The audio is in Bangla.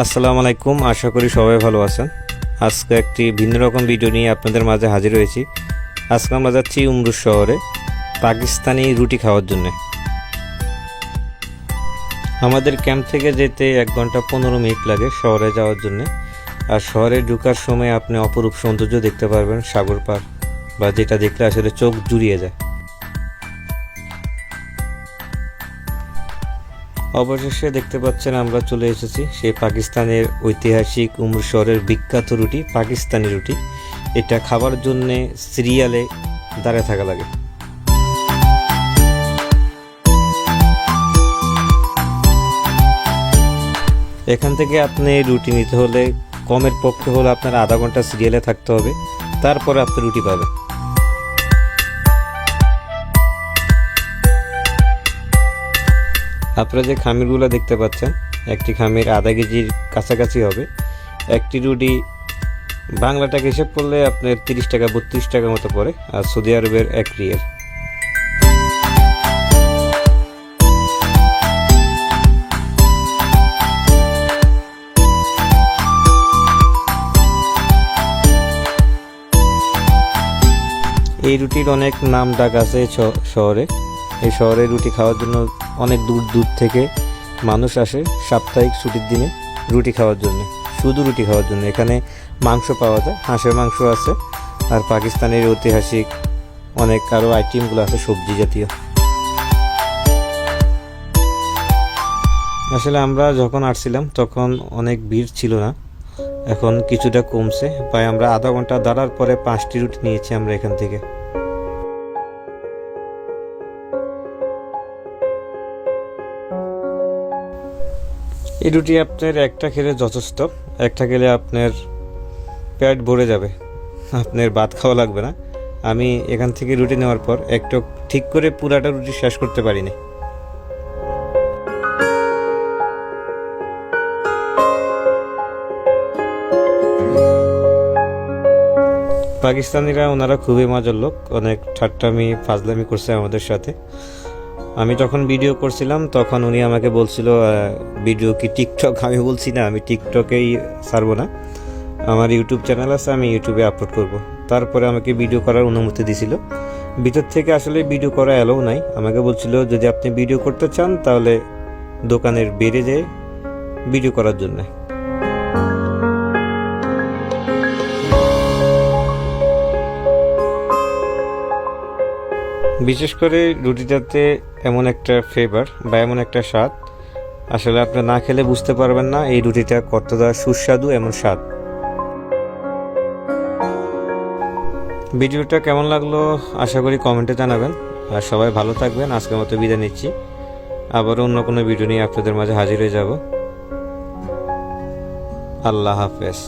আসসালামু আলাইকুম, আশা করি সবাই ভালো আছেন। আজকে একটি ভিন্ন রকম ভিডিও নিয়ে আপনাদের মাঝে হাজির হয়েছি। আজকে আমরা যাচ্ছি উমরুস শহরে পাকিস্তানি রুটি খাওয়ার জন্য। আমাদের ক্যাম্প থেকে যেতে 1 ঘন্টা 15 মিনিট লাগে শহরে যাওয়ার জন্য। আর শহরে ঢোকার সময় আপনি অপরূপ সৌন্দর্য দেখতে পারবেন, সাগর পার, বা যেটা দেখলে আসলে চোখ জুড়িয়ে যায়। অবশেষে দেখতে পাচ্ছেন আমরা চলে এসেছি সেই পাকিস্তানের ঐতিহাসিক উমর শহরের বিখ্যাত রুটি, পাকিস্তানি রুটি। এটা খাবার জন্যে সিরিয়ালে দাঁড়িয়ে থাকা লাগে। এখান থেকে আপনি রুটি নিতে হলে কমের পক্ষে হলে আপনার আধা ঘন্টা সিরিয়ালে থাকতে হবে, তারপরে আপনি রুটি পাবেন। আপনারা যে খামিরগুলো দেখতে পাচ্ছেন, একটি খামির আধা কেজির কাছাকাছি হবে। একটি রুটি বাংলা টাকা হিসেব করলে আপনার 30 টাকা 32 টাকা মতো পড়ে, আর সৌদি আরবের 1 রিয়াল। এই রুটির অনেক নাম ডাক আছে শহরে। এই শহরে রুটি খাওয়ার জন্য অনেক দূর দূর থেকে মানুষ আসে সাপ্তাহিক ছুটির দিনে রুটি খাওয়ার জন্য, শুধু রুটি খাওয়ার জন্য। এখানে মাংস পাওয়া যায়, হাঁসের মাংস আছে, আর পাকিস্তানের ঐতিহাসিক অনেক আরও আইটেমগুলো আছে সবজি জাতীয়। আসলে আমরা যখন আসছিলাম তখন অনেক ভিড় ছিল না, এখন কিছুটা কমছে। প্রায় আমরা আধা ঘন্টা দাঁড়ার পরে 5টি রুটি নিয়েছি আমরা এখান থেকে। এই রুটি আপনার একটা খেলে যথেষ্ট, একটা খেলে আপনার পেট ভরে যাবে, আপনার ভাত খাওয়া লাগবে না। আমি এখান থেকে রুটি নেওয়ার পর একটু ঠিক করে পুরাটা রুটি শেষ করতে পারিনি। পাকিস্তানিরা ওনারা খুবই মজার লোক, অনেক ঠাট্টামি ফাজলামি করছে আমাদের সাথে। আমি যখন ভিডিও করছিলাম তখন উনি আমাকে বলছিল ভিডিও কি টিকটক? আমি বলছি না, আমি টিকটকেই ছাড়বো না, আমার ইউটিউব চ্যানেল আছে, আমি ইউটিউবে আপলোড করব। তারপরে আমাকে ভিডিও করার অনুমতি দিছিল। ভিতর থেকে আসলে ভিডিও করা অ্যালাউ নাই, আমাকে বলছিল যদি আপনি ভিডিও করতে চান তাহলে দোকানের বেড়ে যেয়ে ভিডিও করার জন্য। বিশেষ করে রুটিটাতে এমন একটা ফ্লেভার বা এমন একটা স্বাদ, আসলে আপনি না খেলে বুঝতে পারবেন না এই রুটিটা কতটা সুস্বাদু, এমন স্বাদ। ভিডিওটা কেমন লাগলো আশা করি কমেন্টে জানাবেন। আর সবাই ভালো থাকবেন। আজকের মতো বিদায় নিচ্ছি, আবারও অন্য কোনো ভিডিও নিয়ে আপনাদের মাঝে হাজির হয়ে যাব। আল্লাহ হাফেজ।